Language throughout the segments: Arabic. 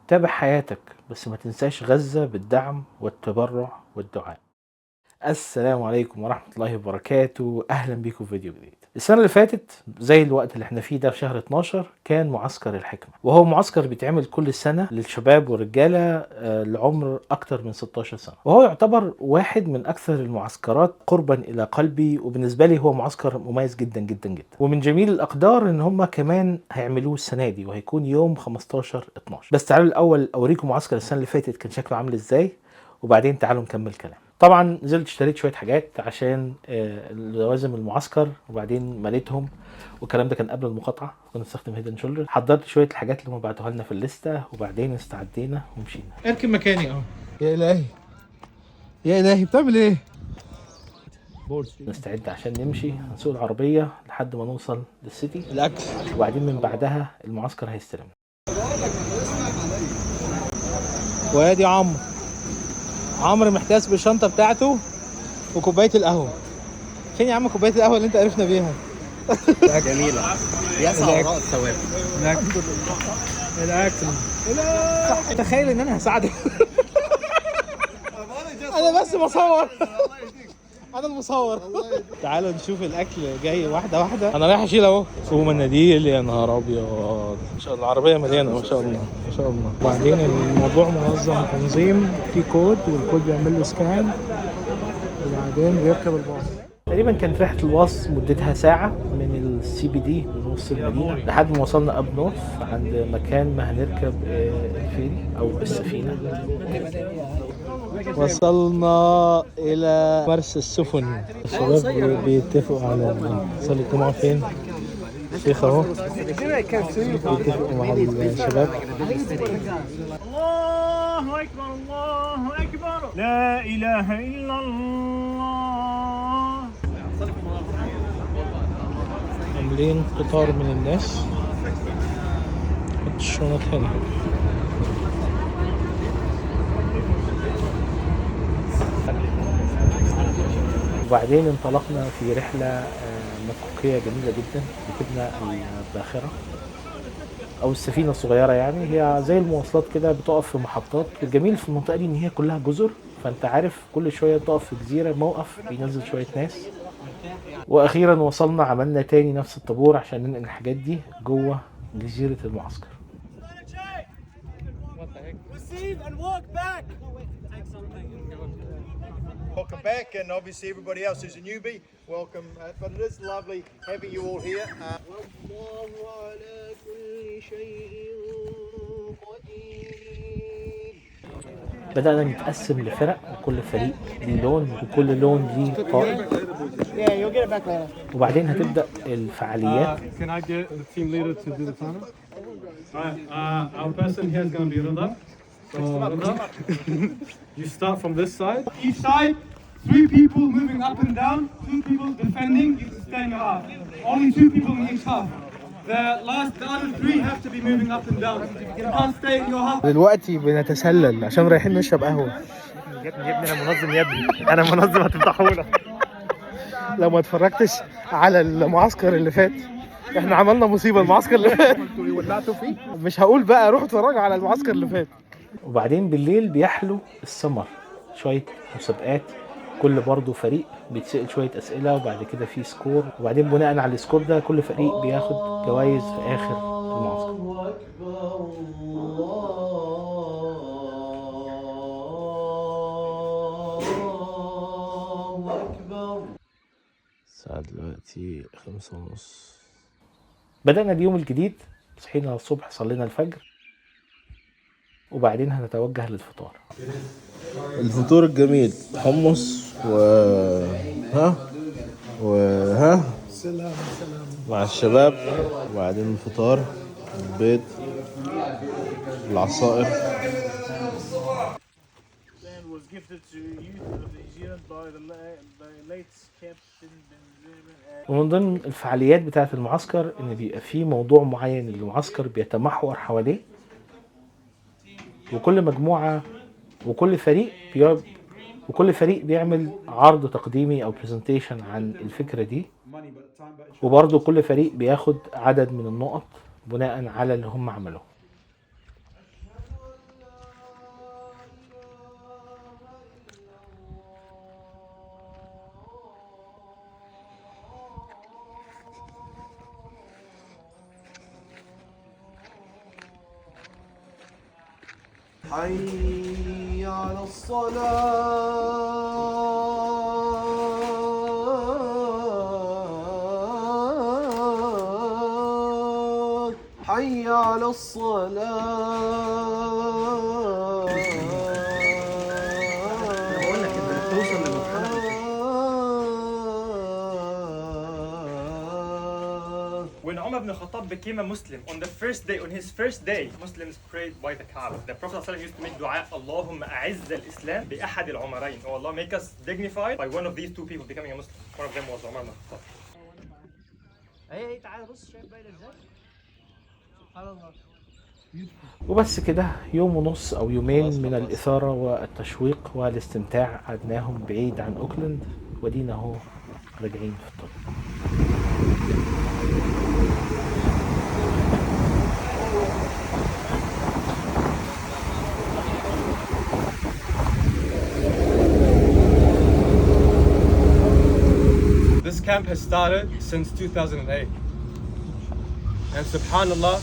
تابع حياتك، بس ما تنساش غزة بالدعم والتبرع والدعاء. السلام عليكم ورحمة الله وبركاته، أهلا بيكم في فيديو جديد. السنة اللي فاتت زي الوقت اللي احنا فيه ده في شهر 12 كان معسكر الحكمة، وهو معسكر بيتعمل كل سنة للشباب والرجالة لعمر أكتر من 16 سنة، وهو يعتبر واحد من أكثر المعسكرات قربا إلى قلبي، وبالنسبة لي هو معسكر مميز جدا جدا جدا. ومن جميل الأقدار إن هم كمان هيعملوه السنة دي، وهيكون يوم 15/12. بس تعالوا الأول أوريكم معسكر السنة اللي فاتت كان شكله عامل إزاي، وبعدين تعالوا نكمل كلام. طبعا نزلت اشتريت شويه حاجات عشان لوازم المعسكر، وبعدين مليتهم، والكلام ده كان قبل المقاطعه. كنا بنستخدم هيدن شولدر. حضرت شويه الحاجات اللي هم بعتوها لنا في الليسته، وبعدين استعدينا ومشينا. اركب مكاني اهو. يا الهي يا الهي بتعمل ايه؟ نستعد عشان نمشي، هنسوق العربيه لحد ما نوصل للسيتي الاكل، وبعدين من بعدها المعسكر هيستلم. وادي عمرو محتاس بالشنطه بتاعته وكوبايه القهوه. فين يا عم كوبايه القهوه اللي انت عرفنا بيها؟ جميلة يسعى وراء الثواب. الاكل تخيل ان انا هساعدك. انا بس بصور. انا المصور. تعالوا نشوف الاكل جاي واحده واحده. انا رايح اشيل اهو فوق مناديل. يا نهار ابيض، ما شاء الله العربيه مليانه ما شاء الله ما شاء الله. وبعدين الموضوع منظم تنظيم، في كود والكود بيعمل له سكان وبعدين بيركب الباص. تقريبا كانت رحله الباص مدتها ساعه من السي بي دي من نص المدينه لحد ما وصلنا اب نورث عند مكان ما هنركب الفيري او السفينه. وصلنا الى مرسى السفن. الشباب بيتفقوا على صلاه الجمعه فين. الشيخ اهو بيتفقوا مع الشباب. الله اكبر الله اكبر لا اله الا الله. عاملين قطار من الناس. حط الشنط هنا. وبعدين انطلقنا في رحلة مكوكية جميلة جدا. ركبنا الباخرة أو السفينة الصغيرة، يعني هي زي المواصلات كده بتقف في محطات. الجميل في المنطقة دي إن هي كلها جزر، فأنت عارف كل شوية تقف في جزيرة موقف بينزل شوية ناس. وأخيرا وصلنا، عملنا تاني نفس الطابور عشان ننقل الحاجات دي جوه جزيرة المعسكر. Welcome back, and obviously everybody else who's a newbie, welcome. But it is lovely having you all here. بدأنا نتقسم لفرق، وكل فريق ليه لون وكل لون ليه قائد. وبعدين هتبدأ الفعاليات. Can I get the team leader to do the timer? Our person here is going to be Rida. You start from this side. Each side, 3 people moving up and down, 2 people defending. You can stay in your half. Only 2 people in each half. The other 3 have to be moving up and down. You can't stay in your half. دلوقتي بنتسلل عشان رايحين نشرب قهوة. يا ابني انا منظم، يا ابني انا منظم، هتفضحونا. لو ما اتفرجتش على المعسكر اللي فات، احنا عملنا مصيبة المعسكر اللي فات. مش هقول بقى، روحوا اتفرجوا على المعسكر اللي فات. وبعدين بالليل بيحلو السمر، شوية مسابقات، كل برضو فريق بيتسأل شوية أسئلة، وبعد كده في سكور، وبعدين بناء على السكور ده كل فريق بياخد جوائز في آخر المعسكر. الساعة دلوقتي 5:30. بدأنا اليوم الجديد، صحينا الصبح صلينا الفجر، وبعدين هنتوجه للفطار. الفطور الجميل، حمص وها مع الشباب. وبعدين الفطار، البيض، العصائر. ومن ضمن الفعاليات بتاعة المعسكر إن بيبقى فيه موضوع معين المعسكر بيتمحور حواليه، وكل مجموعة وكل فريق بيعمل عرض تقديمي أو برزنتيشن عن الفكرة دي، وبرضه كل فريق بياخد عدد من النقط بناء على اللي هم عملوه. حي على الصلاة حي على الصلاة. بقول لك انت توصل للمرحلة When Umar ibn Khattab became a Muslim, on his first day, Muslims prayed by the Kaaba. The Prophet ﷺ used to make dua, Allahumma a'izz al-Islam bi ahad al-Umarayn. Oh Allah, make us dignified by one of these two people becoming a Muslim. One of them was Umar ibn Khattab. ايه تعالى بص شايف باين ازاي؟ سبحان الله. وبس كده يوم ونص او يومين من الاثاره والتشويق والاستمتاع قعدناهم بعيد عن اوكلاند، ودينا اهو راجعين في الطريق. This camp has started since 2008. And subhanallah,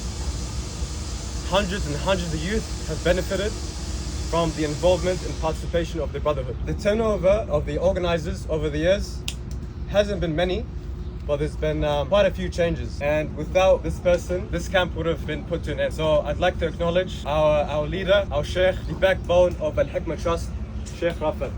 hundreds and hundreds of youth have benefited from the involvement and participation of the Brotherhood. The turnover of the organizers over the years hasn't been many, but there's been quite a few changes. And without this person, this camp would have been put to an end. So I'd like to acknowledge our leader, our Sheikh, the backbone of Al-Hikmah Trust, Sheikh Rafat.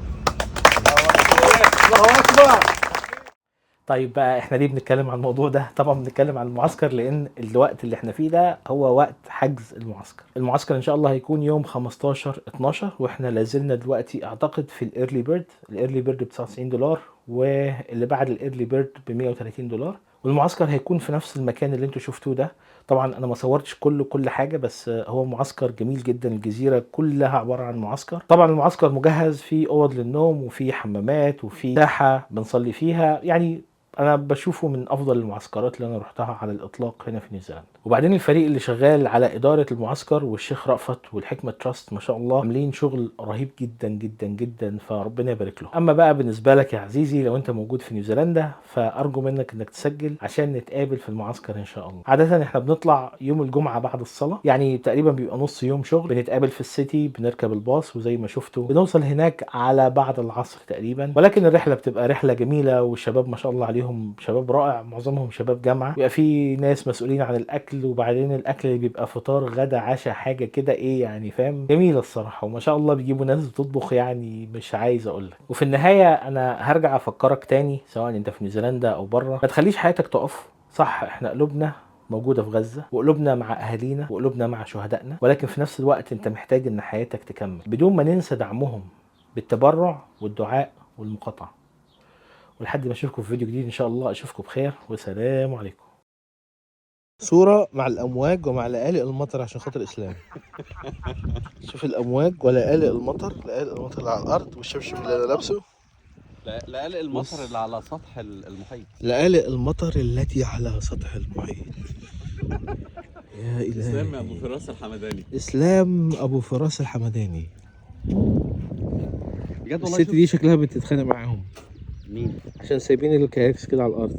طيب بقى احنا ليه بنتكلم عن الموضوع ده؟ طبعا بنتكلم عن المعسكر لان الوقت اللي احنا فيه ده هو وقت حجز المعسكر. المعسكر ان شاء الله هيكون يوم 15/12 واحنا لازلنا دلوقتي اعتقد في الايرلي بيرد. الايرلي بيرد ب $99 واللي بعد الايرلي بيرد ب $130. والمعسكر هيكون في نفس المكان اللي انتوا شفتوه ده. طبعا انا ما صورتش كل حاجه، بس هو معسكر جميل جدا. الجزيره كلها عباره عن معسكر. طبعا المعسكر مجهز فيه اوض للنوم وفيه حمامات وفيه ساحه بنصلي فيها، يعني انا بشوفه من افضل المعسكرات اللي انا رحتها على الاطلاق هنا في نيوزيلندا. وبعدين الفريق اللي شغال على اداره المعسكر والشيخ رأفت والحكمه تراست ما شاء الله عاملين شغل رهيب جدا جدا جدا، فربنا يبارك له. اما بقى بالنسبه لك يا عزيزي لو انت موجود في نيوزيلندا فارجو منك انك تسجل عشان نتقابل في المعسكر ان شاء الله. عاده احنا بنطلع يوم الجمعه بعد الصلاه، يعني تقريبا بيبقى نص يوم شغل. بنتقابل في السيتي، بنركب الباص وزي ما شفتوا بنوصل هناك على بعد العصر تقريبا. ولكن الرحله بتبقى رحله جميله والشباب ما شاء الله عليهم شباب رائع، معظمهم شباب جامعه. بيبقى في ناس مسؤولين عن الاكل، وبعدين الاكل اللي بيبقى فطار غدا عشاء حاجه كده ايه يعني فاهم، جميله الصراحه. وما شاء الله بيجيبوا ناس بتطبخ يعني مش عايز اقول لك. وفي النهايه انا هرجع افكرك تاني سواء انت في نيوزيلندا او بره، ما تخليش حياتك تقف. صح احنا قلوبنا موجوده في غزه وقلوبنا مع اهالينا وقلوبنا مع شهدائنا، ولكن في نفس الوقت انت محتاج ان حياتك تكمل بدون ما ننسى دعمهم بالتبرع والدعاء والمقاطعه. ولحد ما اشوفكم في فيديو جديد ان شاء الله، اشوفكم بخير والسلام عليكم. صورة مع الأمواج ومع لآلئ المطر عشان خاطر الإسلام. شوف الأمواج ولآلئ المطر، لآلئ المطر اللي على الأرض والشبشب اللي أنا لابسه. لآلئ المطر اللي على سطح المحيط. لآلئ المطر التي على سطح المحيط. يا إلهي. إسلام أبو فراس الحمداني. إسلام أبو فراس الحمداني. بجد والله. الست دي شكلها بتتخانق معاهم. مين؟ عشان سايبين الكياكس كده على الأرض.